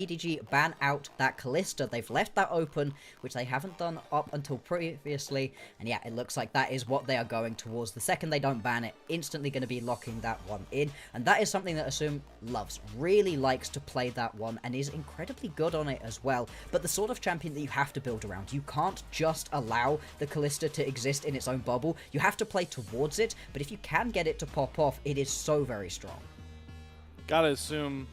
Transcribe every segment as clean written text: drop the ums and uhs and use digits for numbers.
EDG ban out that Kalista. They've left that open, which they haven't done up until previously. And yeah, it looks like that is what they are going towards. The second they don't ban it, instantly going to be locking that one in. And that is something that Assum loves, really likes to play that one, and is incredibly good on it as well. But the sort of champion that you have to build around. You can't just allow the Kalista to exist in its own bubble. You have to play towards it, but if you can get it to pop off, it is so very strong. Gotta assume,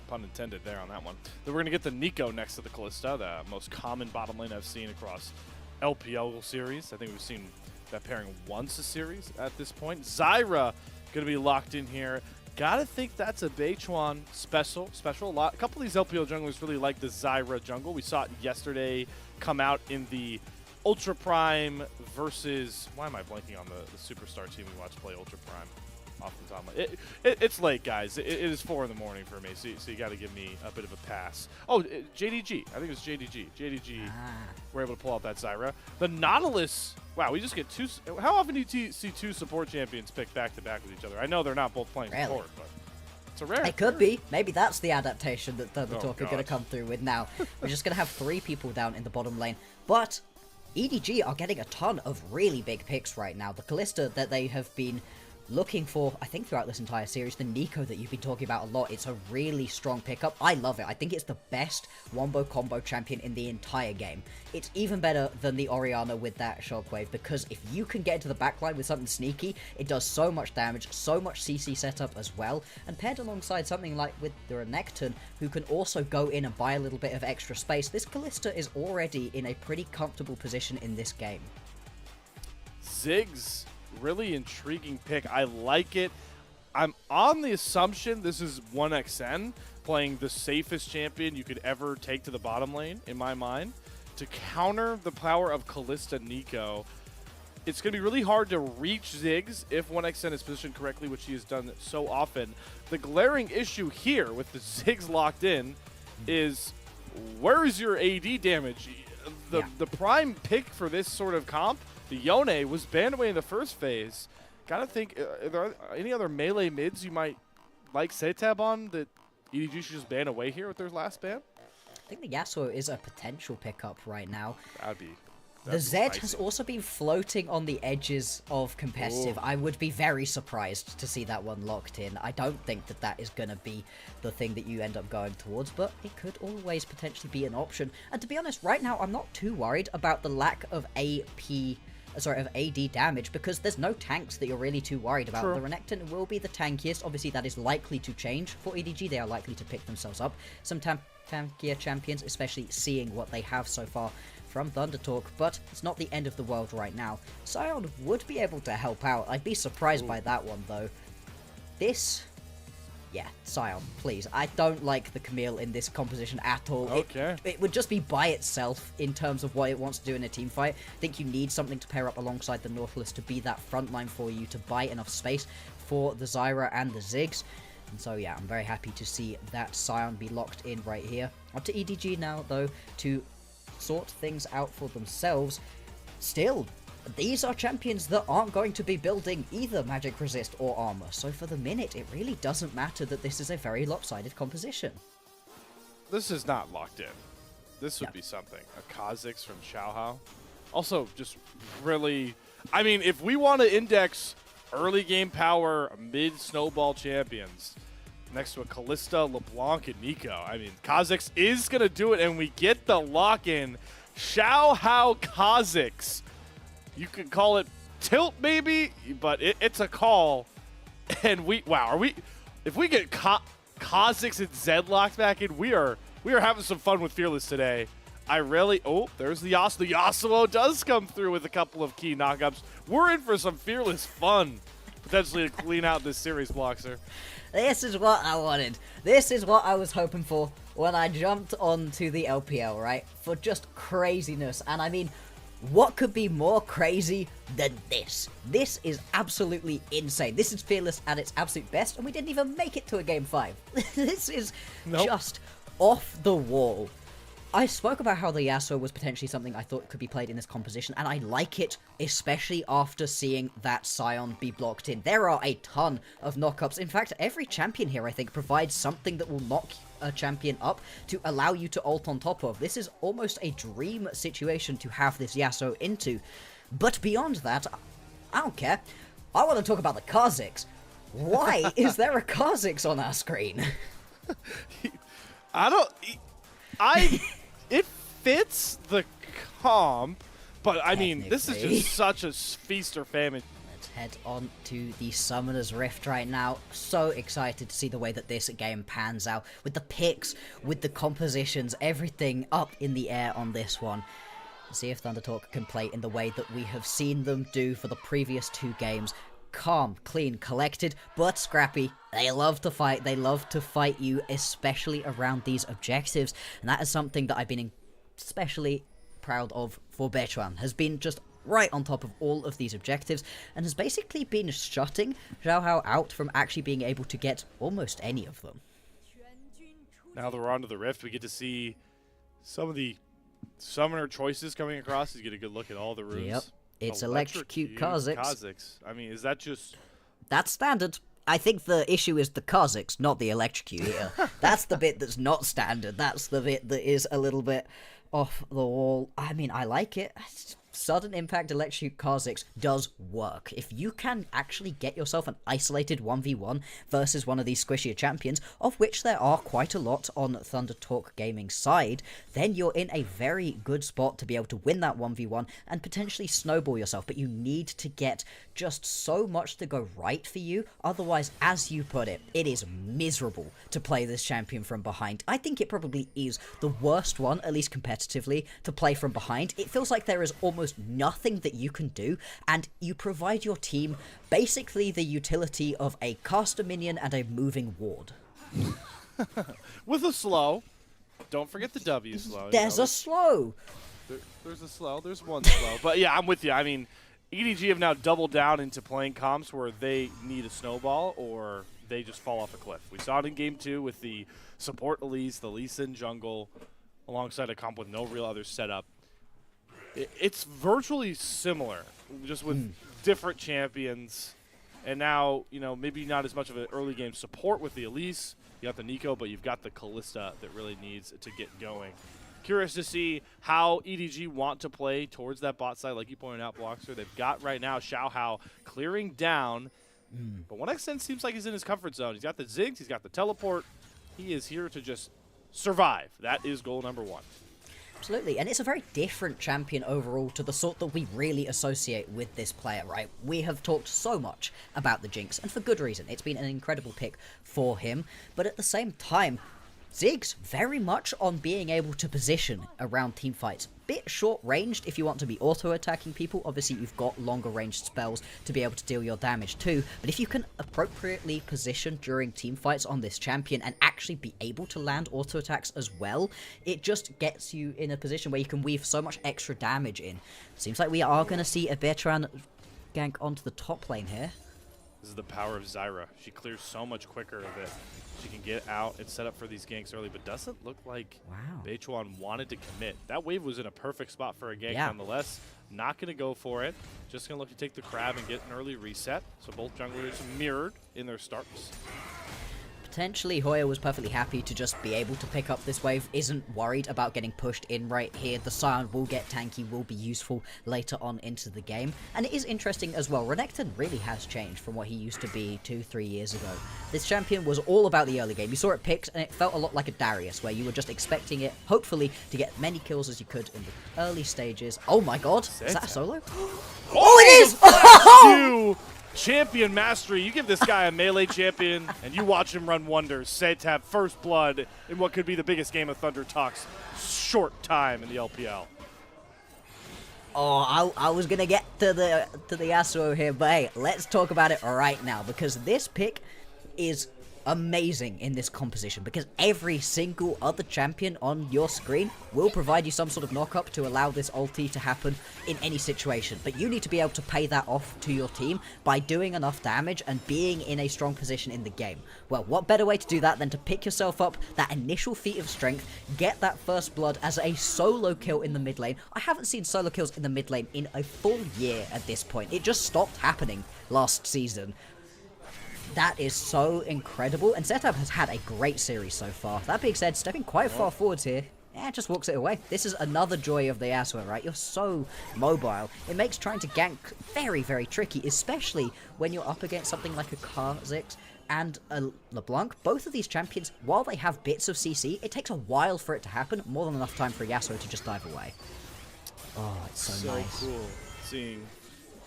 pun intended there on that one, that we're going to get the Nico next to the Kalista, the most common bottom lane I've seen across LPL series. I think we've seen that pairing once a series at this point. Zyra going to be locked in here. Gotta think that's a Beichuan special. A couple of these LPL junglers really like the Zyra jungle. We saw it yesterday come out in the Ultra Prime versus, why am I blanking on the superstar team we watched play Ultra Prime? Off the top of my, it's late, guys. It is 4 in the morning for me, so you got to give me a bit of a pass. Oh, JDG. I think it was JDG. JDG. We're able to pull out that Zyra. The Nautilus. Wow, we just get two. How often do you see two support champions pick back to back with each other? I know they're not both playing support, but it's a rare. It could be. Maybe that's the adaptation that ThunderTalk are going to come through with now. We're just going to have 3 people down in the bottom lane, but EDG are getting a ton of really big picks right now. The Kalista that they have been looking for, I think, throughout this entire series, the Nico that you've been talking about a lot. It's a really strong pickup. I love it. I think it's the best wombo combo champion in the entire game. It's even better than the Orianna with that shockwave, because if you can get into the backline with something sneaky, it does so much damage, so much CC setup as well, and paired alongside something like with the Renekton, who can also go in and buy a little bit of extra space, this Kalista is already in a pretty comfortable position in this game. Ziggs. Really intriguing pick. I like it. I'm on the assumption this is 1xN playing the safest champion you could ever take to the bottom lane, in my mind, to counter the power of Kalista Nico. It's going to be really hard to reach Ziggs if 1xN is positioned correctly, which he has done so often. The glaring issue here with the Ziggs locked in is, where is your AD damage? The prime pick for this sort of comp, the Yone, was banned away in the first phase. Gotta think, are there any other melee mids you might like SeTab on that EDG should just ban away here with their last ban? I think the Yasuo is a potential pickup right now. That'd be the Zed has also been floating on the edges of competitive. Ooh. I would be very surprised to see that one locked in. I don't think that that is going to be the thing that you end up going towards, but it could always potentially be an option. And to be honest, right now, I'm not too worried about the lack of AD damage, because there's no tanks that you're really too worried about. True. The Renekton will be the tankiest. Obviously, that is likely to change for EDG. They are likely to pick themselves up some tankier champions, especially seeing what they have so far from ThunderTalk, but it's not the end of the world right now. Sion would be able to help out. I'd be surprised by that one, though. Yeah, Sion, please. I don't like the Camille in this composition at all. Okay. It would just be by itself in terms of what it wants to do in a team fight. I think you need something to pair up alongside the Nautilus to be that front line for you, to buy enough space for the Zyra and the Ziggs. And so, yeah, I'm very happy to see that Sion be locked in right here. Up to EDG now, though, to sort things out for themselves. Still, these are champions that aren't going to be building either magic resist or armor, so for the minute it really doesn't matter that this is a very lopsided composition. This is not locked in. This would be something. A Kha'Zix from Xiaohao. Also, just really, I mean, if we want to index early game power mid snowball champions next to a Kalista, LeBlanc, and Nico, I mean, Kha'Zix is going to do it, and we get the lock-in. Xiaohao Kha'Zix. You could call it tilt, maybe, but it's a call. And if we get Kha'Zix and Zed locked back in, we are having some fun with Fearless today. There's the Yasuo. The Yasuo does come through with a couple of key knockups. We're in for some Fearless fun, potentially, to clean out this series, Bloxer. This is what I wanted. This is what I was hoping for when I jumped onto the LPL, right? For just craziness. And I mean, what could be more crazy than this? This is absolutely insane. This is Fearless at its absolute best, and we didn't even make it to a Game 5. This is just off the wall. I spoke about how the Yasuo was potentially something I thought could be played in this composition, and I like it, especially after seeing that Sion be blocked in. There are a ton of knockups. In fact, every champion here, I think, provides something that will knock a champion up to allow you to ult on top of. This is almost a dream situation to have this Yasuo into. But beyond that, I don't care. I want to talk about the Kha'Zix. Why is there a Kha'Zix on our screen? It fits the comp, but I mean, this is just such a feast or famine. Let's head on to the Summoner's Rift right now. So excited to see the way that this game pans out. With the picks, with the compositions, everything up in the air on this one. See if ThunderTalk can play in the way that we have seen them do for the previous 2 games. Calm, clean, collected, but scrappy. They love to fight. They love to fight you, especially around these objectives. And that is something that I've been especially proud of for Beichuan. Has been just right on top of all of these objectives and has basically been shutting Xiaohao out from actually being able to get almost any of them. Now that we're onto the Rift, we get to see some of the summoner choices coming across. You get a good look at all the rooms. Yep. It's Electrocute Kha'Zix. I mean, is that just... That's standard. I think the issue is the Kha'Zix, not the Electrocute here. That's the bit that's not standard. That's the bit that is a little bit off the wall. I mean, I like it. Sudden Impact Electrocute Kha'Zix does work. If you can actually get yourself an isolated 1v1 versus one of these squishier champions, of which there are quite a lot on ThunderTalk Gaming's side, then you're in a very good spot to be able to win that 1v1 and potentially snowball yourself. But you need to get just so much to go right for you. Otherwise, as you put it, it is miserable to play this champion from behind. I think it probably is the worst one, at least competitively, to play from behind. It feels like there is almost nothing that you can do, and you provide your team basically the utility of a caster minion and a moving ward. With a slow. Don't forget the W slow. There's a slow. There's a slow. There's one slow. But yeah, I'm with you. I mean, EDG have now doubled down into playing comps where they need a snowball or they just fall off a cliff. We saw it in Game 2 with the support Elise, the Lee Sin jungle, alongside a comp with no real other setup. It's virtually similar, just with different champions. And now, you know, maybe not as much of an early game support with the Elise. You got the Nico, but you've got the Kalista that really needs to get going. Curious to see how EDG want to play towards that bot side, like you pointed out, Bloxer. They've got right now Xiaohao clearing down. But 1xN seems like he's in his comfort zone. He's got the Ziggs, he's got the teleport. He is here to just survive. That is goal number 1. Absolutely, and it's a very different champion overall to the sort that we really associate with this player, right? We have talked so much about the Jinx, and for good reason. It's been an incredible pick for him, but at the same time, Ziggs very much on being able to position around teamfights. Bit short-ranged if you want to be auto-attacking people. Obviously, you've got longer-ranged spells to be able to deal your damage too. But if you can appropriately position during teamfights on this champion and actually be able to land auto-attacks as well, it just gets you in a position where you can weave so much extra damage in. Seems like we are going to see a Beichuan gank onto the top lane here. This is the power of Zyra. She clears so much quicker that she can get out and set up for these ganks early, but doesn't look like Beichuan wanted to commit. That wave was in a perfect spot for a gank nonetheless. Not going to go for it. Just going to look to take the crab and get an early reset. So both junglers mirrored in their starts. Potentially, Hoya was perfectly happy to just be able to pick up this wave, isn't worried about getting pushed in right here. The Scion will get tanky, will be useful later on into the game. And it is interesting as well, Renekton really has changed from what he used to be 2-3 years ago. This champion was all about the early game. You saw it picked, and it felt a lot like a Darius, where you were just expecting it, hopefully, to get many kills as you could in the early stages. Oh my god, is that a solo? Oh, it is! Oh! Champion mastery. You give this guy a melee champion, and you watch him run wonders. SeTab first blood in what could be the biggest game of ThunderTalk's short time in the LPL. Oh, I was gonna get to the Yasuo here, but hey, let's talk about it right now because this pick is amazing in this composition because every single other champion on your screen will provide you some sort of knock-up to allow this ulti to happen in any situation. But you need to be able to pay that off to your team by doing enough damage and being in a strong position in the game. Well, what better way to do that than to pick yourself up that initial feat of strength, get that first blood as a solo kill in the mid lane. I haven't seen solo kills in the mid lane in a full year at this point. It just stopped happening last season. That is so incredible, and SeTab has had a great series so far. That being said, stepping quite far forwards here, just walks it away. This is another joy of the Yasuo, right? You're so mobile. It makes trying to gank very, very tricky, especially when you're up against something like a Kha'Zix and a LeBlanc. Both of these champions, while they have bits of CC, it takes a while for it to happen, more than enough time for Yasuo to just dive away. Oh, it's so nice. So cool seeing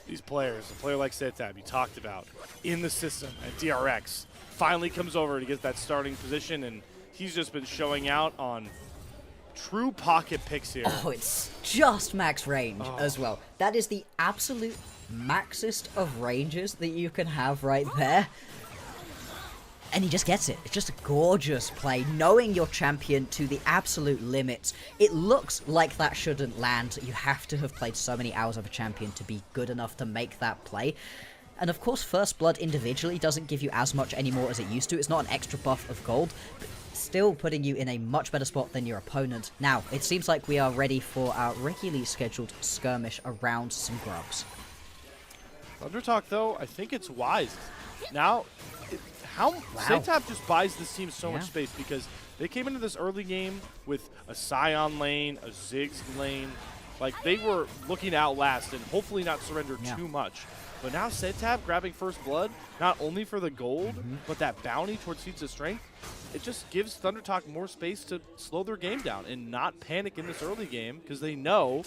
these players, a player like SeTab you talked about, in the system, and DRX finally comes over to get that starting position, and he's just been showing out on true pocket picks here. Oh, it's just max range as well. That is the absolute maxest of ranges that you can have right there. And he just gets it. It's just a gorgeous play, knowing your champion to the absolute limits. It looks like that shouldn't land. You have to have played so many hours of a champion to be good enough to make that play. And of course, First Blood individually doesn't give you as much anymore as it used to. It's not an extra buff of gold, but still putting you in a much better spot than your opponent. Now, it seems like we are ready for our regularly scheduled skirmish around some grubs. ThunderTalk, though, I think it's wise. Now, SeTab just buys this team so much space because they came into this early game with a Sion lane, a Ziggs lane. Like, they were looking to outlast and hopefully not surrender too much. But now SeTab grabbing First Blood, not only for the gold, but that bounty towards feats of strength, it just gives ThunderTalk more space to slow their game down and not panic in this early game because they know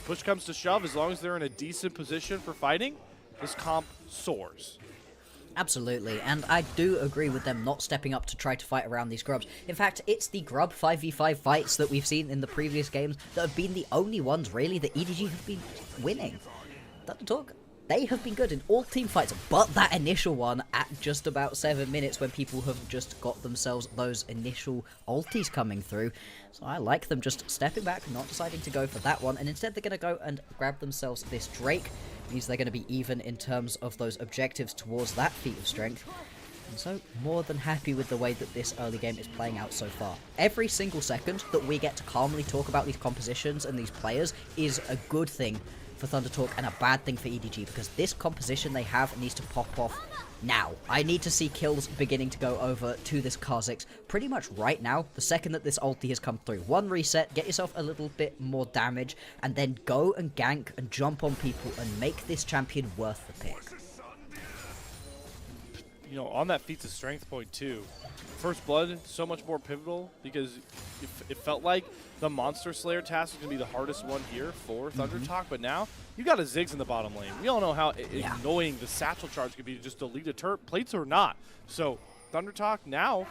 push comes to shove, as long as they're in a decent position for fighting, this comp soars. Absolutely, and I do agree with them not stepping up to try to fight around these grubs. In fact, it's the grub 5v5 fights that we've seen in the previous games that have been the only ones, really, that EDG have been winning. ThunderTalk, they have been good in all team fights, but that initial one at just about 7 minutes when people have just got themselves those initial ultis coming through. So I like them just stepping back, not deciding to go for that one, and instead they're going to go and grab themselves this Drake. Means they're going to be even in terms of those objectives towards that feat of strength. And so, more than happy with the way that this early game is playing out so far. Every single second that we get to calmly talk about these compositions and these players is a good thing for ThunderTalk and a bad thing for EDG, because this composition they have needs to pop off now. I need to see kills beginning to go over to this Kha'Zix pretty much right now, the second that this ulti has come through. One reset, get yourself a little bit more damage, and then go and gank and jump on people and make this champion worth the pick. You know, on that feats of strength point too, First Blood, so much more pivotal because it felt like the Monster Slayer task was going to be the hardest one here for ThunderTalk, but now you got a Ziggs in the bottom lane. We all know how annoying the satchel charge could be to just delete a turret, plates or not. So ThunderTalk now,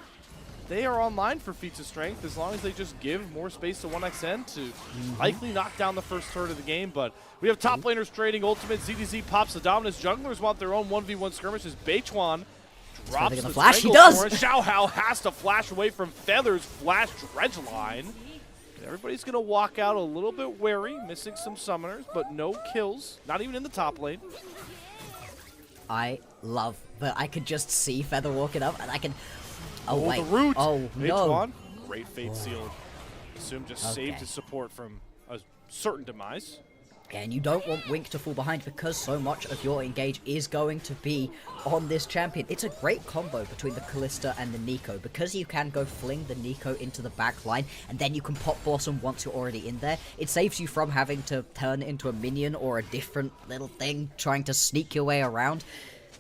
they are online for feats of strength as long as they just give more space to 1xN to likely knock down the first third of the game. But we have top laners trading ultimate. ZDZ pops the dominance. Junglers want their own 1v1 skirmishes. Beichuan drops the flash. He does. Xiaohao has to flash away from Feather's flash dredge line. Everybody's going to walk out a little bit wary, missing some summoners, but no kills, not even in the top lane. I love that I could just see Feather walking up, and I can... Oh, wait. The root. Oh, Beichuan, great fate sealed. Assum just saved his support from a certain demise. And you don't want Wink to fall behind because so much of your engage is going to be on this champion. It's a great combo between the Kalista and the Neeko because you can go fling the Neeko into the back line and then you can pop Blossom once you're already in there. It saves you from having to turn into a minion or a different little thing trying to sneak your way around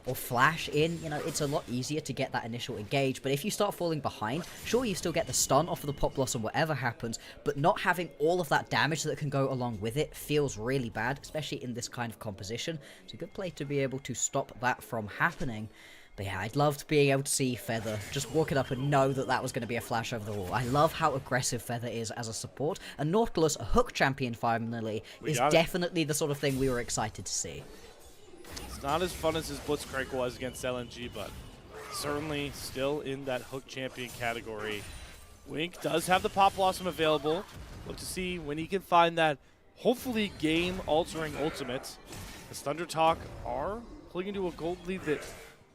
or flash in. You know, it's a lot easier to get that initial engage, but if you start falling behind, sure, you still get the stun off of the pop blossom whatever happens, but not having all of that damage that can go along with it feels really bad, especially in this kind of composition. It's a good play to be able to stop that from happening. But yeah, I'd loved being able to see Feather just walking up and know that that was going to be a flash over the wall. I love how aggressive Feather is as a support, and Nautilus, a hook champion finally, is definitely the sort of thing we were excited to see. It's not as fun as his Blitzcrank was against LNG, but certainly still in that hook champion category. Wink does have the Pop Blossom available. Look to see when he can find that, hopefully, game-altering ultimate. As ThunderTalk are clinging to a gold lead that,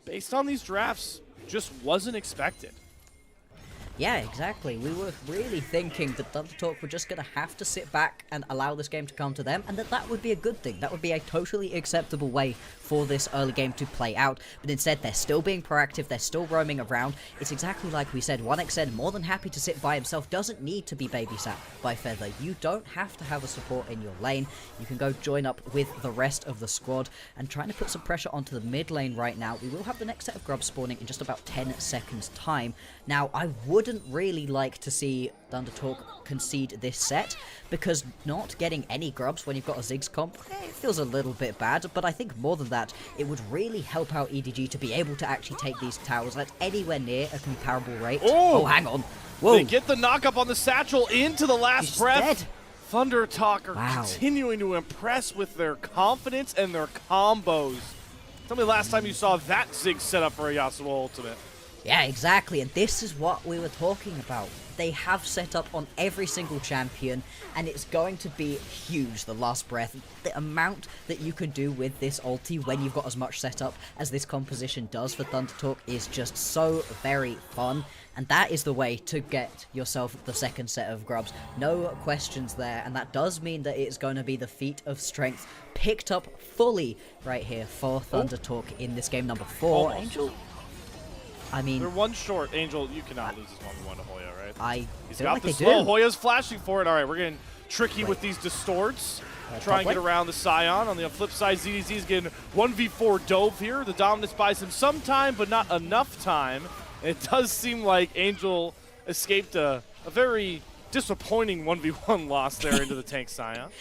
based on these drafts, just wasn't expected. Yeah, exactly. We were really thinking that ThunderTalk were just going to have to sit back and allow this game to come to them, and that would be a good thing. That would be a totally acceptable way for this early game to play out. But instead, they're still being proactive, they're still roaming around. It's exactly like we said, 1xN, more than happy to sit by himself, doesn't need to be babysat by Feather. You don't have to have a support in your lane. You can go join up with the rest of the squad, and trying to put some pressure onto the mid lane right now. We will have the next set of grubs spawning in just about 10 seconds time. Now, I wouldn't really like to see ThunderTalk concede this set, because not getting any grubs when you've got a Ziggs comp, it feels a little bit bad, but I think more than that, it would really help out EDG to be able to actually take these towers at anywhere near a comparable rate. Oh, hang on. Whoa. They get the knock-up on the Satchel into the last breath. Dead. ThunderTalk are continuing to impress with their confidence and their combos. Tell me the last time you saw that Ziggs set up for a Yasuo ultimate. Yeah, exactly, and this is what we were talking about. They have set up on every single champion, and it's going to be huge, the last breath. The amount that you can do with this ulti when you've got as much setup as this composition does for ThunderTalk is just so very fun, and that is the way to get yourself the second set of grubs. No questions there, and that does mean that it's going to be the feat of strength picked up fully right here for ThunderTalk in this game number 4. Almost. Angel... I mean, they're one short. Angel, you cannot lose this 1v1 to Hoya, right? He's got like the slow. Hoya's flashing for it. All right, we're getting tricky with these distorts. Try and get around the Scion. On the flip side, ZDZ is getting 1v4 dove here. The dominance buys him some time, but not enough time. And it does seem like Angel escaped a very disappointing 1v1 loss there into the tank Scion.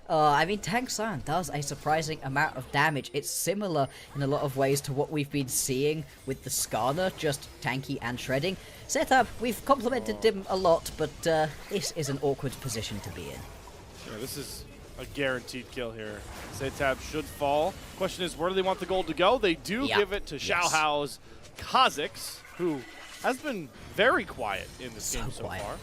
I mean, Tank Scion does a surprising amount of damage. It's similar in a lot of ways to what we've been seeing with the Skarner, just tanky and shredding. SeTab, we've complimented him a lot, but this is an awkward position to be in. Yeah, this is a guaranteed kill here. SeTab should fall. Question is, where do they want the gold to go? They do give it to Xiaohao's Kha'Zix, who has been very quiet in this game so far.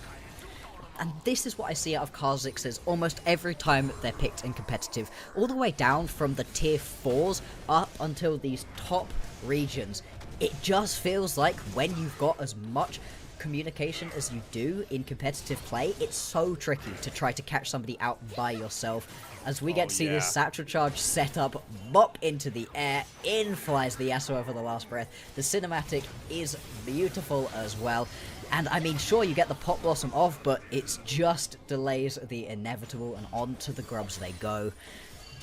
And this is what I see out of Kha'Zix's almost every time they're picked in competitive. All the way down from the tier 4s up until these top regions. It just feels like when you've got as much communication as you do in competitive play, it's so tricky to try to catch somebody out by yourself. As we get to see this Satchel Charge set up, mop into the air, in flies the Yasuo over the last breath. The cinematic is beautiful as well. And I mean, sure, you get the Pop Blossom off, but it just delays the inevitable, and on to the grubs they go.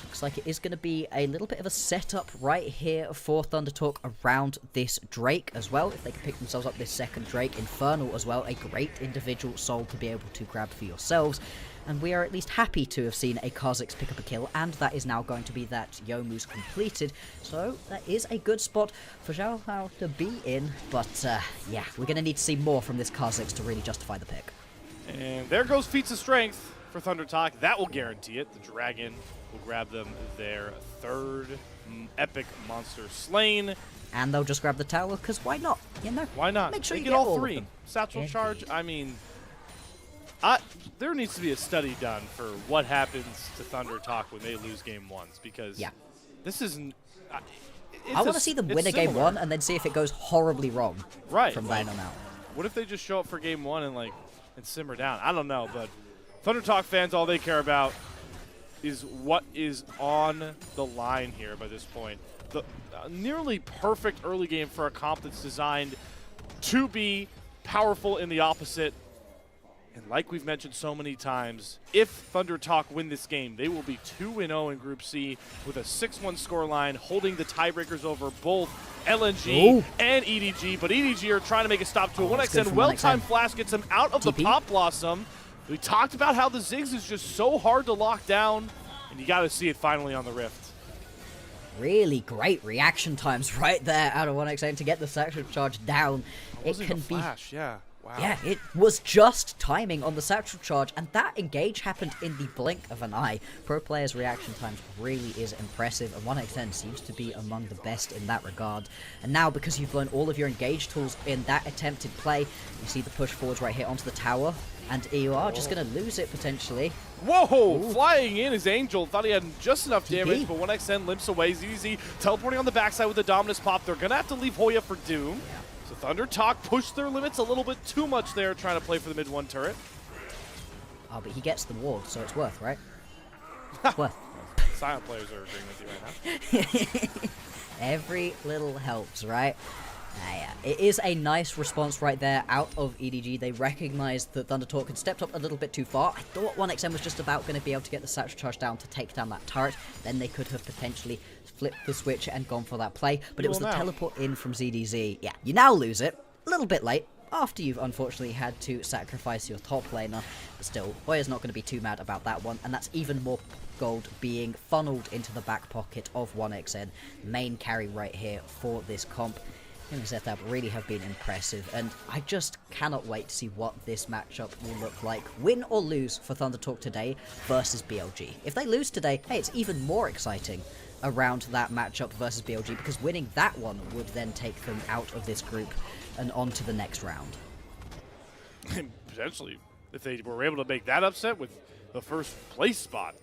Looks like it is going to be a little bit of a setup right here for ThunderTalk around this Drake as well. If they can pick themselves up this second Drake, Infernal as well, a great individual soul to be able to grab for yourselves. And we are at least happy to have seen a Kha'Zix pick up a kill, and that is now going to be that Youmuu's completed. So that is a good spot for Xiaohao to be in, but yeah, we're going to need to see more from this Kha'Zix to really justify the pick. And there goes feats of strength for ThunderTalk. That will guarantee it. The Dragon will grab them their third epic monster slain. And they'll just grab the tower, because why not? You know, why not? Make sure they you get all of three. them. Satchel Charge, I mean, there needs to be a study done for what happens to ThunderTalk when they lose game ones, because this isn't... I want to see them win a game 1 and then see if it goes horribly wrong from then on out. What if they just show up for game 1 and simmer down? I don't know, but ThunderTalk fans, all they care about is what is on the line here by this point. The nearly perfect early game for a comp that's designed to be powerful in the opposite. And like we've mentioned so many times, if ThunderTalk win this game, they will be 2-0 in Group C with a 6-1 scoreline, holding the tiebreakers over both LNG and EDG. But EDG are trying to make a stop to a 1xN. Well-timed flash gets them out of the Pop Blossom. We talked about how the Ziggs is just so hard to lock down, and you got to see it finally on the Rift. Really great reaction times right there out of 1xN to get the Satchel Charge down. It can be flash, Wow. Yeah, it was just timing on the satchel charge, and that engage happened in the blink of an eye. Pro players' reaction times really is impressive, and 1xN seems to be among the best in that regard. And now, because you've learned all of your engage tools in that attempted play, you see the push forwards right here onto the tower, and you are just going to lose it potentially. Whoa! Ooh. Flying in is Angel. Thought he had just enough damage, TP. but 1xN limps away. ZDZ teleporting on the backside with the Dominus pop. They're going to have to leave Hoya for Doom. Yeah. So ThunderTalk pushed their limits a little bit too much there, trying to play for the mid 1 turret. Oh, but he gets the ward, so it's worth, right? It's worth. Silent players are agreeing with you right now. Every little helps, right? Yeah. It is a nice response right there out of EDG. They recognized that ThunderTalk had stepped up a little bit too far. I thought 1xN was just about going to be able to get the satchel charge down to take down that turret. Then they could have potentially flipped the switch and gone for that play. But it was the teleport in from ZDZ. Yeah, you now lose it. A little bit late. After you've unfortunately had to sacrifice your top laner. But still, Hoya's not going to be too mad about that one. And that's even more gold being funneled into the back pocket of 1xN. Main carry right here for this comp. Him and SeTab really have been impressive, and I just cannot wait to see what this matchup will look like. Win or lose for ThunderTalk today versus BLG. If they lose today, hey, it's even more exciting around that matchup versus BLG, because winning that one would then take them out of this group and on to the next round. Potentially, if they were able to make that upset with the first place spot,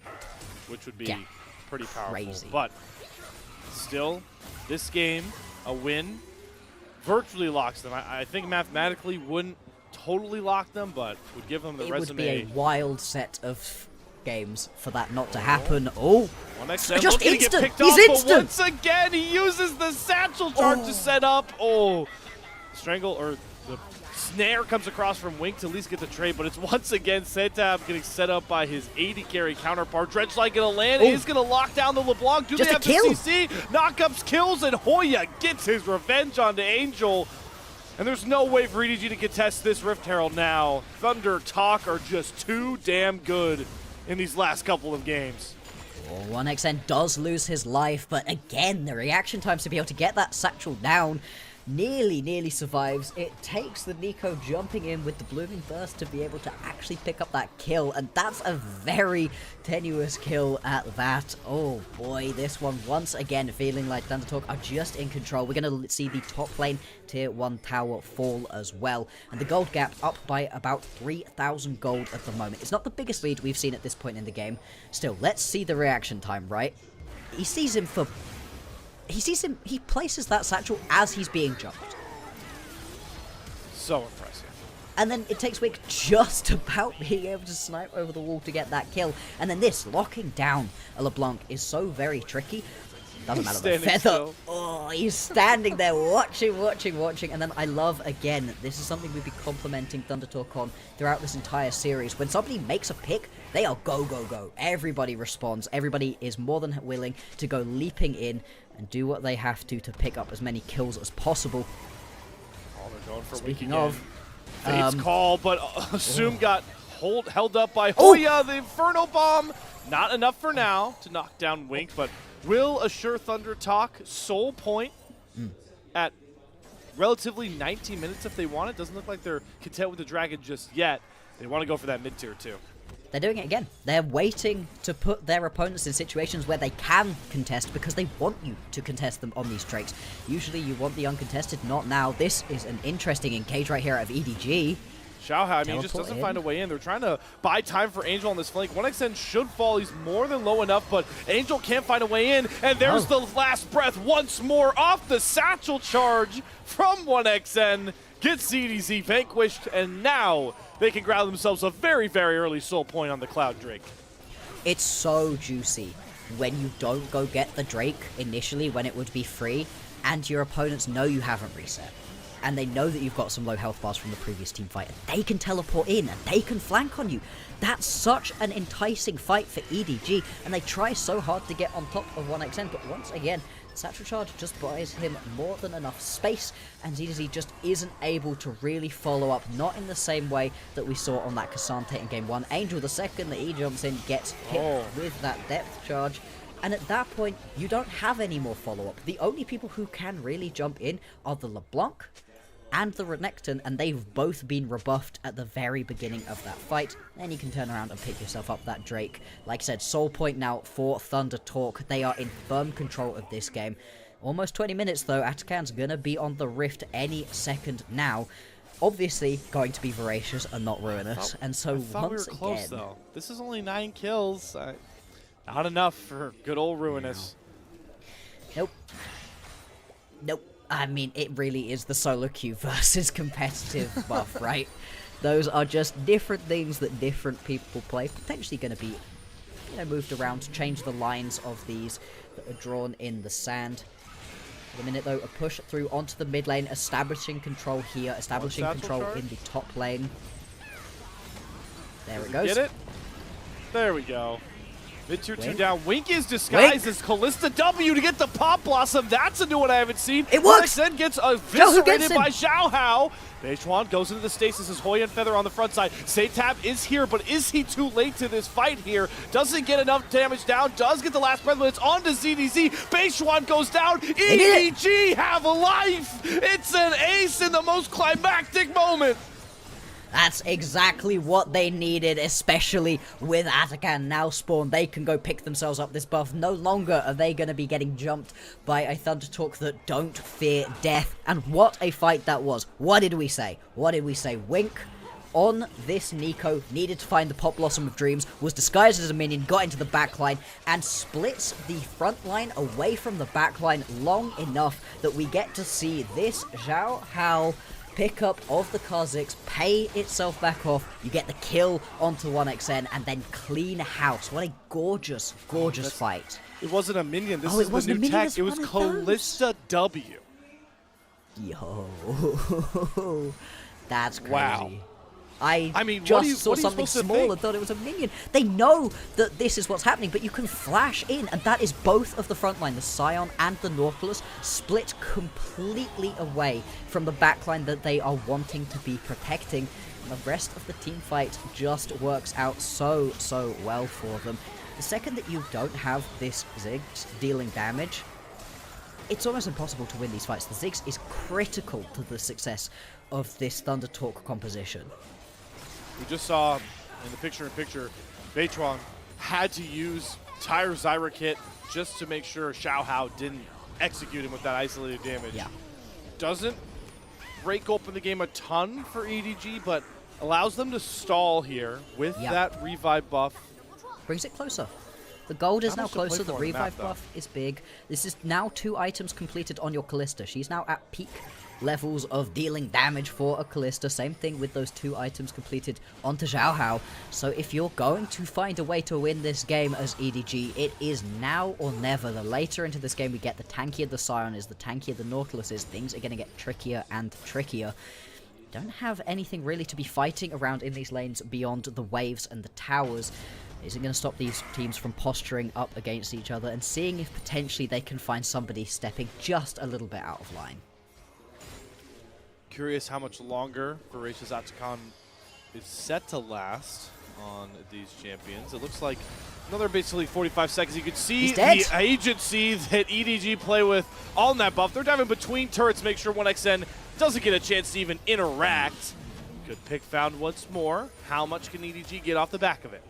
which would be pretty powerful. Crazy. But still, this game, a win, virtually locks them. I think mathematically wouldn't totally lock them, but would give them the resume. It would be a wild set of games for that not to happen. Oh, 1xN just looking to instant! get picked He's off, instant! but once again he uses the satchel charge to set up. Oh, strangle or the snare comes across from Wink to at least get the trade, but it's once again SeTab getting set up by his AD carry counterpart. Dredgelight gonna land. He's gonna lock down the LeBlanc. Do Just they have the CC? Knockups, kills, and Hoya gets his revenge onto Angel. And there's no way for EDG to contest this Rift Herald now. ThunderTalk are just too damn good in these last couple of games. 1xN does lose his life, but again, the reaction times to be able to get that satchel down nearly survives. It takes the Nico jumping in with the Blooming Burst to be able to actually pick up that kill, and that's a very tenuous kill at that. Oh boy, this one once again feeling like ThunderTalk are just in control. We're going to see the top lane tier 1 tower fall as well, and the gold gap up by about 3,000 gold at the moment. It's not the biggest lead we've seen at this point in the game. Still, let's see the reaction time, right? He sees him, he places that satchel as he's being jumped. So impressive. And then it takes Wick just about being able to snipe over the wall to get that kill. And then this, locking down a LeBlanc is so very tricky. Doesn't matter the feather. Still. Oh, he's standing there watching. And then I love, again, this is something we've been complimenting ThunderTalk on throughout this entire series. When somebody makes a pick, they are go. Everybody responds. Everybody is more than willing to go leaping in and do what they have to pick up as many kills as possible. Oh, they're going for Speaking Wink again. of, Fate's call, but Assum got held up by Hoya, the Inferno Bomb. Not enough for now to knock down Wink, but will assure ThunderTalk soul point at relatively 19 minutes if they want it. Doesn't look like they're content with the Dragon just yet. They want to go for that mid-tier too. They're doing it again. They're waiting to put their opponents in situations where they can contest because they want you to contest them on these drakes. Usually you want the uncontested, not now. This is an interesting engage right here out of EDG. Xiaohao, I mean, he just doesn't find a way in. They're trying to buy time for Angel on this flank. 1xN should fall. He's more than low enough, but Angel can't find a way in. And there's the last breath once more off the satchel charge from 1xN. Gets ZDZ vanquished, and now they can grab themselves a very early soul point on the Cloud Drake. It's so juicy when you don't go get the Drake initially when it would be free, and your opponents know you haven't reset. And they know that you've got some low health bars from the previous team fight, and they can teleport in, and they can flank on you. That's such an enticing fight for EDG, and they try so hard to get on top of 1xN, but once again, Satchel Charge just buys him more than enough space, and ZDZ just isn't able to really follow up, not in the same way that we saw on that Cassante in Game 1. Angel, the second that he jumps in, gets hit with that depth charge, and at that point, you don't have any more follow-up. The only people who can really jump in are the LeBlanc and the Renekton, and they've both been rebuffed at the very beginning of that fight. Then you can turn around and pick yourself up that Drake. Like I said, soul point now for ThunderTalk. They are in firm control of this game. Almost 20 minutes though. Atakan's gonna be on the Rift any second now. Obviously going to be voracious and not ruinous. And so once we were close, again, though. This is only 9 kills. Not enough for good old ruinous. Nope. I mean, it really is the solo queue versus competitive buff, right? Those are just different things that different people play. Potentially going to be, moved around to change the lines of these that are drawn in the sand. For the minute, though, a push through onto the mid lane, establishing control here, establishing control in the top lane. There it goes. Get it? There we go. Mid tier 2 down. Wink is disguised as Kalista W to get the Pop Blossom. That's a new one I haven't seen. It works! Then gets eviscerated by Xiaohao. Beichuan goes into the stasis as Hoya and Feather on the front side. SeTab is here, but is he too late to this fight here? Doesn't get enough damage down. Does get the last breath, but it's on to ZDZ. Beichuan goes down. EDG have a life. It's an ace in the most climactic moment. That's exactly what they needed, especially with Atakan now spawned. They can go pick themselves up this buff. No longer are they going to be getting jumped by a ThunderTalk that don't fear death. And what a fight that was. What did we say? Wink on this Nico needed to find the Pop Blossom of Dreams, was disguised as a minion, got into the backline, and splits the front line away from the backline long enough that we get to see this Xiaohao pickup of the Kazakhs pay itself back off. You get the kill onto 1xN and then clean house. What a gorgeous, gorgeous fight. It wasn't a minion. This is the new tech. It was Kalista W. Yo. That's crazy. Wow. I mean, just saw something small and thought it was a minion. They know that this is what's happening, but you can flash in, and that is both of the front line, the Scion and the Nautilus, split completely away from the backline that they are wanting to be protecting. And the rest of the team fight just works out so well for them. The second that you don't have this Ziggs dealing damage, it's almost impossible to win these fights. The Ziggs is critical to the success of this ThunderTalk composition. We just saw in the picture-in-picture, Beichuan had to use Tire Zyra kit just to make sure Xiaohao didn't execute him with that isolated damage. Yeah. Doesn't break open the game a ton for EDG, but allows them to stall here with that revive buff. Brings it closer. The gold is now closer, the revive buff is big. This is now 2 items completed on your Kalista. She's now at peak levels of dealing damage for a Kalista. Same thing with those 2 items completed onto Xiaohao. So if you're going to find a way to win this game as EDG, it is now or never. The later into this game we get, the tankier the Scion is, the tankier the Nautilus is, things are going to get trickier and trickier. Don't have anything really to be fighting around in these lanes beyond the waves and the towers. Isn't going to stop these teams from posturing up against each other and seeing if potentially they can find somebody stepping just a little bit out of line. Curious how much longer Voracious Atakan is set to last on these champions. It looks like another basically 45 seconds. You can see the agency that EDG play with on that buff. They're diving between turrets, make sure 1xN doesn't get a chance to even interact. Good pick found once more. How much can EDG get off the back of it?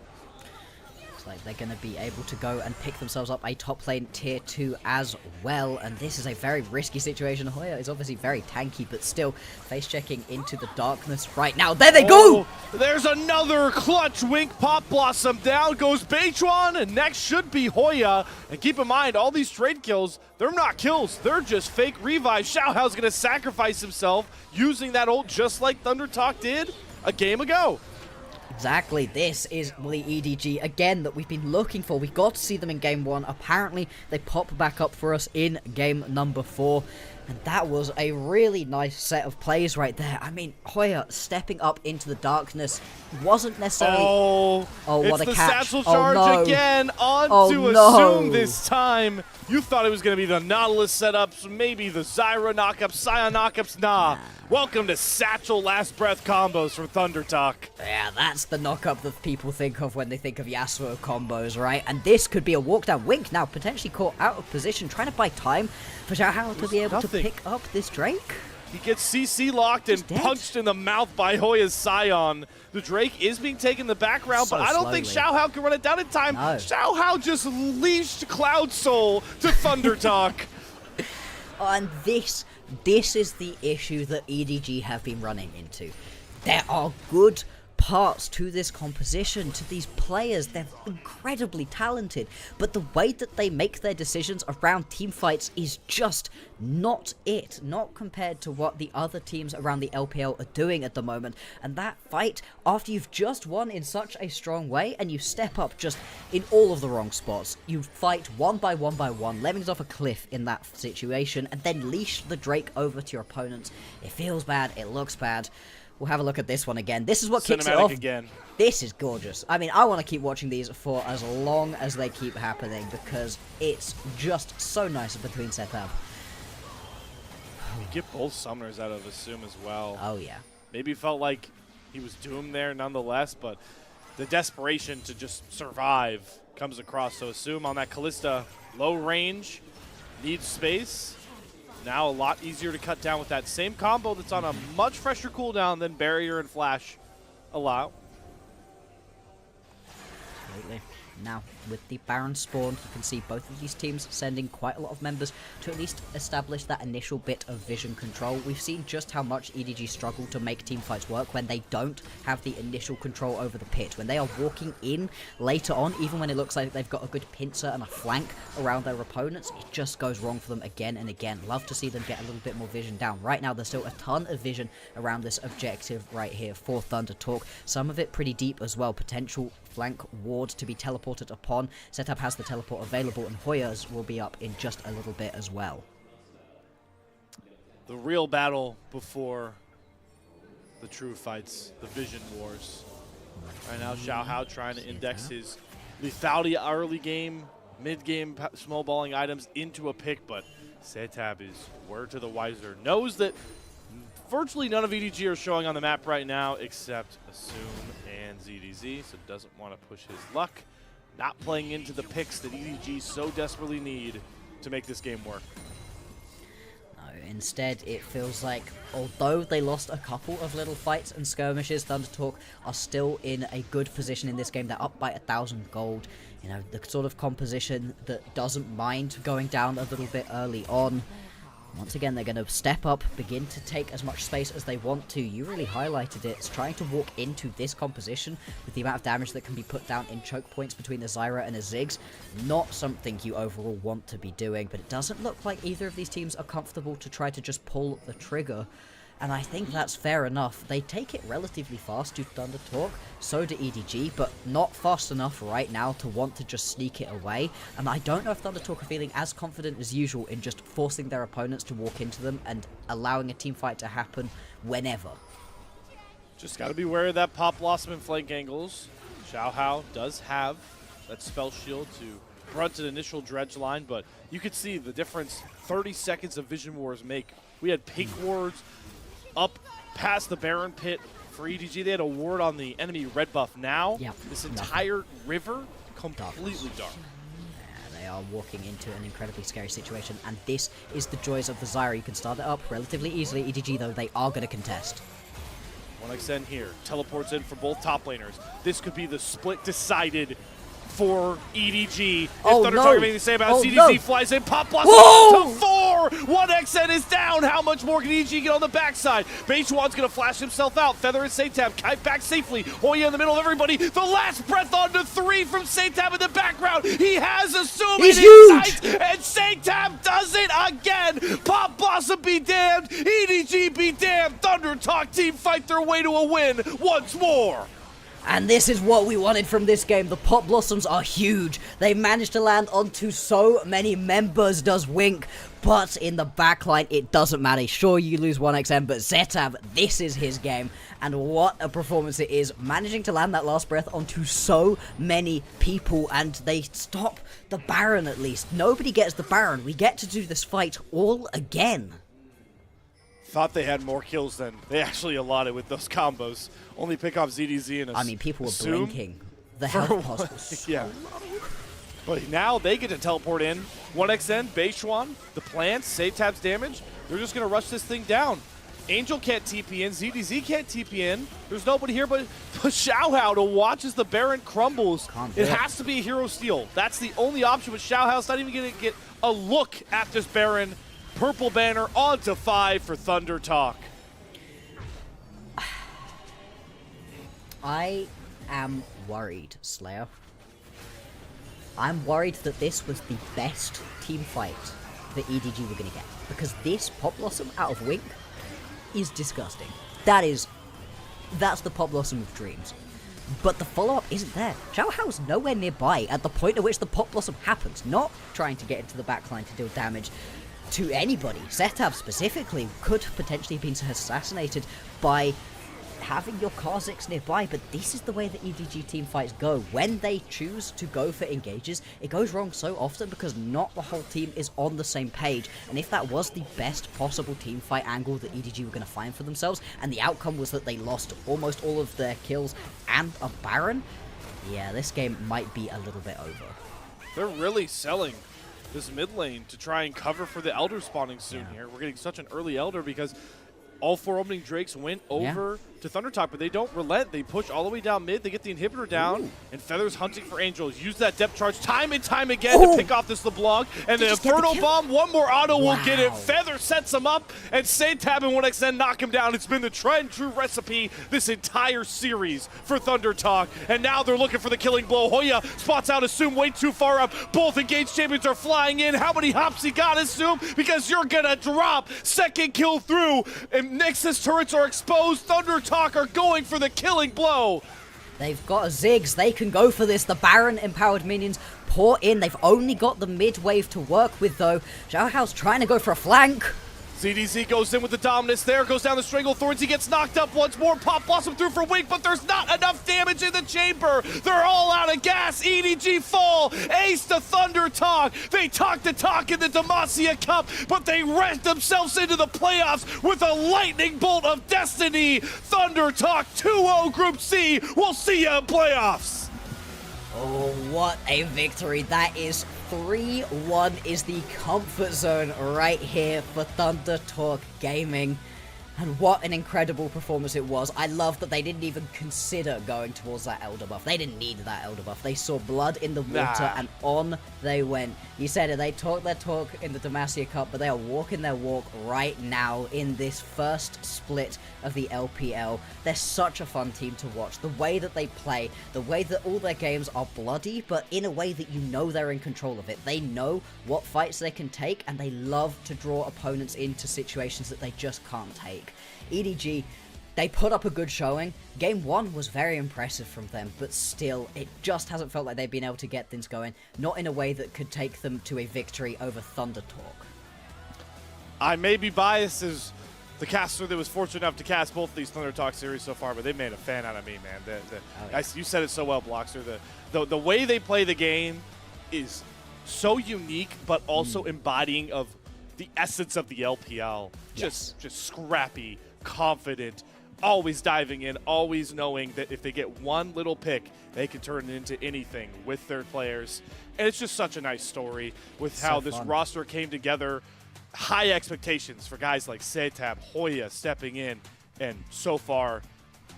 Like they're going to be able to go and pick themselves up a top lane tier 2 as well, and this is a very risky situation. Hoya is obviously very tanky, but still face checking into the darkness right now. There they go! There's another clutch Wink Pop Blossom. Down goes Beichuan, and next should be Hoya. And keep in mind, all these trade kills, they're not kills, they're just fake revives. Xiaohao's going to sacrifice himself using that ult just like ThunderTalk did a game ago. Exactly, this is the EDG, again, that we've been looking for. We got to see them in Game 1. Apparently, they pop back up for us in Game number 4. And that was a really nice set of plays right there. I mean, Hoya stepping up into the darkness wasn't necessarily... Oh, what a catch. It's the satchel charge again onto Assum this time. You thought it was going to be the Nautilus setups, maybe the Zyra knockups, Scion knockups. Nah. Welcome to Satchel Last Breath combos from ThunderTalk. Yeah, that's the knockup that people think of when they think of Yasuo combos, right? And this could be a walk down. Wink now potentially caught out of position, trying to buy time for Xiaohao to be able to pick up this Drake. He gets CC locked and punched in the mouth by Hoya's Scion. The Drake is being taken in the background, but I don't think Xiaohao can run it down in time. No. Xiaohao just leashed Cloud Soul to ThunderTalk. And this is the issue that EDG have been running into. There are good parts to this composition, to these players. They're incredibly talented, but the way that they make their decisions around team fights is just not it. Not compared to what the other teams around the LPL are doing at the moment. And that fight, after you've just won in such a strong way, and you step up just in all of the wrong spots, you fight one by one, Lemmings off a cliff in that situation, and then leash the Drake over to your opponents. It feels bad, it looks bad. We'll have a look at this one again. This is what kicks it off. Again. This is gorgeous. I mean, I want to keep watching these for as long as they keep happening because it's just so nice between SeTab. You get both summoners out of Assum as well. Oh, yeah. Maybe felt like he was doomed there nonetheless, but the desperation to just survive comes across. So Assum on that Kalista, low range, needs space. Now a lot easier to cut down with that same combo that's on a much fresher cooldown than Barrier and Flash allow. Absolutely. Now, with the Baron spawn, you can see both of these teams sending quite a lot of members to at least establish that initial bit of vision control. We've seen just how much EDG struggle to make teamfights work when they don't have the initial control over the pit. When they are walking in later on, even when it looks like they've got a good pincer and a flank around their opponents, it just goes wrong for them again and again. Love to see them get a little bit more vision down. Right now, there's still a ton of vision around this objective right here for ThunderTalk. Some of it pretty deep as well. Potential flank ward to be teleported upon. SeTab has the teleport available, and Hoya's will be up in just a little bit as well. The real battle before the true fights, the vision wars. Right now, Xiaohao trying to index his lethality early game, mid-game small balling items into a pick, but SeTab is word to the wiser. Knows that virtually none of EDG are showing on the map right now except Assum and ZDZ, so doesn't want to push his luck. Not playing into the picks that EDG so desperately need to make this game work. No, instead it feels like, although they lost a couple of little fights and skirmishes, ThunderTalk are still in a good position in this game. They're up by 1,000 gold. You know, the sort of composition that doesn't mind going down a little bit early on. Once again, they're going to step up, begin to take as much space as they want to. You really highlighted it. It's trying to walk into this composition with the amount of damage that can be put down in choke points between a Zyra and a Ziggs. Not something you overall want to be doing, but it doesn't look like either of these teams are comfortable to try to just pull the trigger. And I think that's fair enough. They take it relatively fast to ThunderTalk, so do EDG, but not fast enough right now to want to just sneak it away. And I don't know if ThunderTalk are feeling as confident as usual in just forcing their opponents to walk into them and allowing a team fight to happen whenever. Just got to be wary of that Pop Blossom and flank angles. Xiaohao does have that spell shield to brunt an initial dredge line, but you could see the difference 30 seconds of Vision Wars make. We had pink wards up past the Baron pit for EDG. They had a ward on the enemy red buff. Now, this entire river completely dark. Yeah, they are walking into an incredibly scary situation, and this is the joys of the Zyra. You can start it up relatively easily. EDG, though, they are going to contest. 1xN here, teleports in for both top laners. This could be the split decided for EDG. If ThunderTalk anything to say about CDZ flies in, Pop Blossom to 4! 1xN is down. How much more can EDG get on the backside? Beichuan's going to flash himself out. Feather and SeTab kite back safely. Hoya in the middle of everybody. The last breath on to 3 from SeTab in the background. He has Assum in his sight, and SeTab does it again. Pop Blossom be damned. EDG be damned. ThunderTalk team fight their way to a win once more. And this is what we wanted from this game. The Pop Blossoms are huge. They managed to land onto so many members, does Wink. But in the backline, it doesn't matter. Sure, you lose 1xN, but SeTab, this is his game. And what a performance it is. Managing to land that last breath onto so many people. And they stop the Baron at least. Nobody gets the Baron. We get to do this fight all again. Thought they had more kills than they actually allotted with those combos. Only pick off ZDZ and Assum. I mean, people were blinking. The health cost was so low. But now they get to teleport in. 1xN, Beichuan, the plants, SeTab's damage. They're just going to rush this thing down. Angel can't TP in, ZDZ can't TP in. There's nobody here but Xiaohao to watch as the Baron crumbles. It has to be a hero steal. That's the only option, but Xiaohao's not even going to get a look at this Baron. Purple banner on to 5 for ThunderTalk. I am worried, Slayer. I'm worried that this was the best team fight that EDG were going to get. Because this Pop Blossom out of Wink is disgusting. That's the Pop Blossom of dreams. But the follow-up isn't there. Xiaohao's nowhere nearby at the point at which the Pop Blossom happens, not trying to get into the backline to deal damage to anybody. SeTab specifically could potentially have been assassinated by having your Kha'Zix nearby, but this is the way that EDG team fights go. When they choose to go for engages, it goes wrong so often because not the whole team is on the same page, and if that was the best possible team fight angle that EDG were going to find for themselves, and the outcome was that they lost almost all of their kills and a Baron, yeah, this game might be a little bit over. They're really selling this mid lane to try and cover for the Elder spawning soon here. We're getting such an early Elder because all 4 opening Drakes went over to ThunderTalk, but they don't relent. They push all the way down mid. They get the inhibitor down, and Feather's hunting for Angels. Use that depth charge time and time again to pick off this LeBlanc. And the Inferno Bomb, one more auto will get it. Feather sets him up, and SeTab and 1xN knock him down. It's been the tried and true recipe this entire series for ThunderTalk, and now they're looking for the killing blow. Hoya spots out Assum way too far up. Both engaged champions are flying in. How many hops he got, Assum? Because you're gonna drop. Second kill through, and Nexus turrets are exposed. ThunderTalk are going for the killing blow. They've got a Ziggs. They can go for this. The Baron empowered minions pour in. They've only got the mid wave to work with, though. Xiaohao's trying to go for a flank. ZDZ goes in with the dominance there, goes down the Strangle Thorns, he gets knocked up once more, Pop Blossom through for Wink, but there's not enough damage in the chamber. They're all out of gas. EDG fall, ace to ThunderTalk. They talk the talk in the Demacia Cup, but they wrecked themselves into the playoffs with a lightning bolt of destiny. ThunderTalk 2-0 Group C. We'll see you in playoffs. Oh, what a victory. That is 3-1 is the comfort zone right here for ThunderTalk Gaming. And what an incredible performance it was. I love that they didn't even consider going towards that Elder buff. They didn't need that Elder buff. They saw blood in the water and on they went. You said it, they talked their talk in the Demacia Cup, but they are walking their walk right now in this first split of the LPL. They're such a fun team to watch. The way that they play, the way that all their games are bloody, but in a way that you know they're in control of it. They know what fights they can take, and they love to draw opponents into situations that they just can't take. EDG, they put up a good showing. Game 1 was very impressive from them, but still, it just hasn't felt like they've been able to get things going. Not in a way that could take them to a victory over ThunderTalk. I may be biased as the caster that was fortunate enough to cast both of these ThunderTalk series so far, but they made a fan out of me, man. You said it so well, Bloxer. The way they play the game is so unique, but also embodying of the essence of the LPL. Just scrappy, confident, always diving in, always knowing that if they get one little pick, they can turn it into anything with their players. And it's just such a nice story with how this roster came together. High expectations for guys like SeTab, Hoya stepping in, and so far,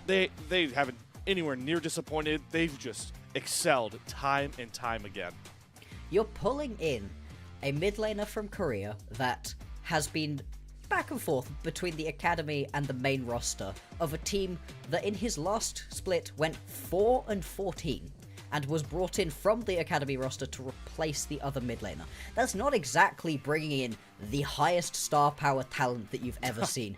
they haven't anywhere near disappointed. They've just excelled time and time again. You're pulling in a mid laner from Korea that has been back and forth between the academy and the main roster of a team that in his last split went 4-14 and was brought in from the academy roster to replace the other mid laner. That's not exactly bringing in the highest star power talent that you've ever seen,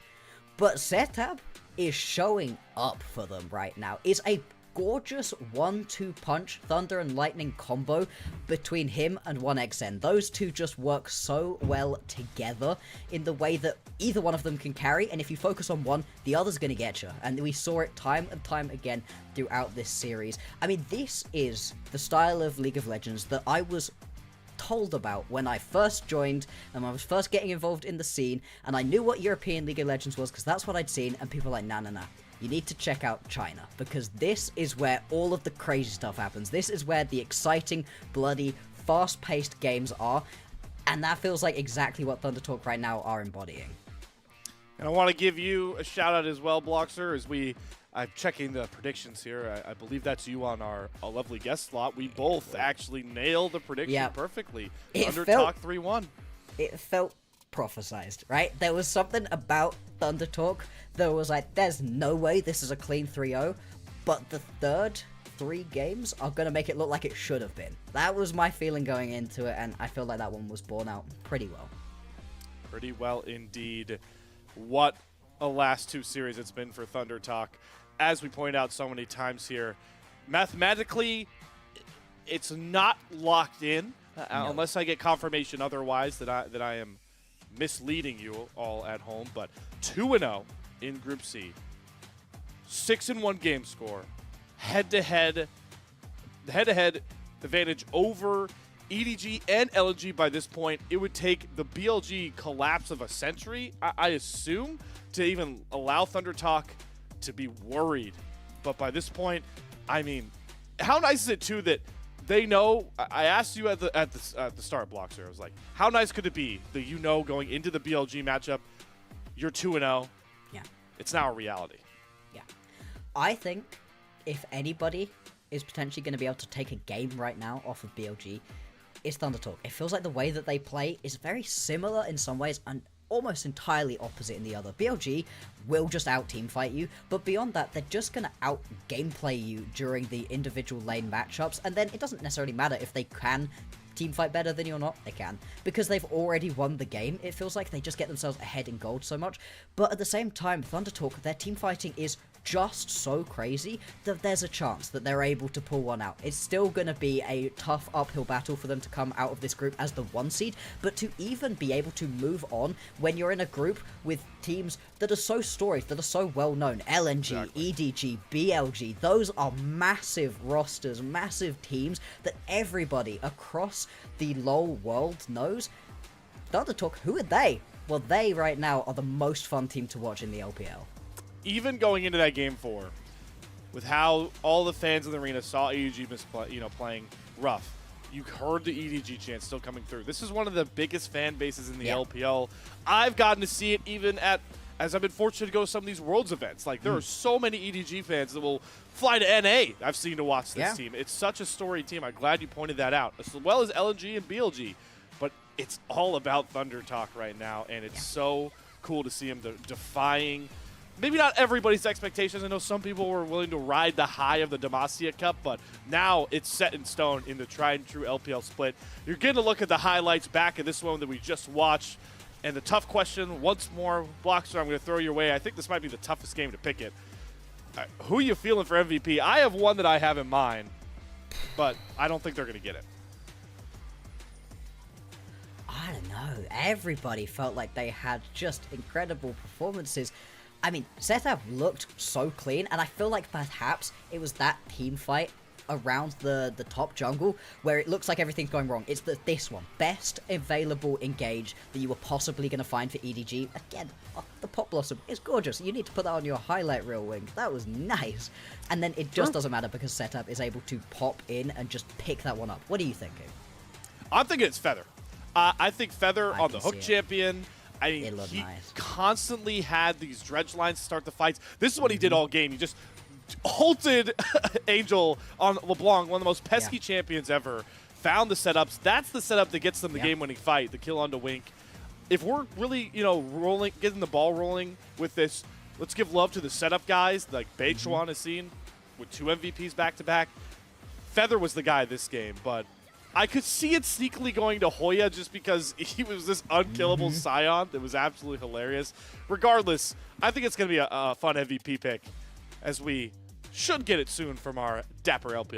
but SeTab is showing up for them right now. It's a gorgeous 1-2 punch thunder and lightning combo between him and 1xN. Those two just work so well together in the way that either one of them can carry, and if you focus on one, the other's gonna get you. And we saw it time and time again throughout this series. I mean, this is the style of League of Legends that I was told about when I first joined and I was first getting involved in the scene, and I knew what European League of Legends was because that's what I'd seen, and people were like, nah. You need to check out China, because this is where all of the crazy stuff happens. This is where the exciting, bloody, fast-paced games are, and that feels like exactly what ThunderTalk right now are embodying. And I want to give you a shout out as well, Bloxer, as I'm checking the predictions here. I believe that's you on a lovely guest slot. We both actually nailed the prediction perfectly. ThunderTalk 3-1. It felt prophesized, right? There was something about ThunderTalk that was like, there's no way this is a clean 3-0, but the third 3 games are going to make it look like it should have been. That was my feeling going into it, and I feel like that one was borne out pretty well. Pretty well indeed. What a last 2 series it's been for ThunderTalk. As we pointed out so many times here, mathematically, it's not locked in unless I get confirmation otherwise that I am misleading you all at home. But 2-0 in Group C, 6-1 game score, head-to-head advantage over EDG and LG. By this point, it would take the BLG collapse of a century, I assume, to even allow ThunderTalk to be worried. But by this point, I mean, how nice is it too that they know? I asked you at the start, Bloxer. I was like, how nice could it be that going into the BLG matchup, you're 2-0. Yeah, it's now a reality. Yeah, I think if anybody is potentially going to be able to take a game right now off of BLG, it's ThunderTalk. It feels like the way that they play is very similar in some ways and almost entirely opposite in the other. BLG will just out-teamfight you, but beyond that, they're just going to out-gameplay you during the individual lane matchups, and then it doesn't necessarily matter if they can teamfight better than you or not. They can. Because they've already won the game, it feels like they just get themselves ahead in gold so much, but at the same time, ThunderTalk, their teamfighting is just so crazy that there's a chance that they're able to pull one out. It's still going to be a tough uphill battle for them to come out of this group as the 1 seed, but to even be able to move on when you're in a group with teams that are so storied, that are so well known, LNG, EDG, BLG, those are massive rosters, massive teams that everybody across the LoL world knows. ThunderTalk, who are they? Well, they right now are the most fun team to watch in the LPL. Even going into that game 4, with how all the fans in the arena saw EDG playing rough, you heard the EDG chant still coming through. This is one of the biggest fan bases in the LPL. I've gotten to see it even as I've been fortunate to go to some of these Worlds events. Like, there are so many EDG fans that will fly to NA, I've seen, to watch this team. It's such a storied team. I'm glad you pointed that out, as well as LNG and BLG. But it's all about ThunderTalk right now, and it's so cool to see them defying maybe not everybody's expectations. I know some people were willing to ride the high of the Demacia Cup, but now it's set in stone in the tried and true LPL split. You're getting to look at the highlights back at this one that we just watched. And the tough question, once more, Bloxer, I'm going to throw your way. I think this might be the toughest game to pick it. Who are you feeling for MVP? I have one that I have in mind, but I don't think they're going to get it. I don't know. Everybody felt like they had just incredible performances. I mean, SeTab looked so clean, and I feel like perhaps it was that team fight around the top jungle where it looks like everything's going wrong. It's this one. Best available engage that you were possibly going to find for EDG. Again, the Pop Blossom is gorgeous. You need to put that on your highlight reel, Wing. That was nice. And then it just doesn't matter because SeTab is able to pop in and just pick that one up. What are you thinking? I'm thinking it's Feather. I think Feather on the Hook champion. I mean, he constantly had these dredge lines to start the fights. This is what he did all game. He just halted Angel on LeBlanc, one of the most pesky champions ever. Found the setups. That's the setup that gets them the game-winning fight, the kill onto Wink. If we're really, rolling, getting the ball rolling with this, let's give love to the setup guys, like Beichuan has seen with 2 MVPs back-to-back. Feather was the guy this game, but I could see it sneakily going to Hoya just because he was this unkillable scion that was absolutely hilarious. Regardless, I think it's going to be a fun MVP pick as we should get it soon from our dapper LPL.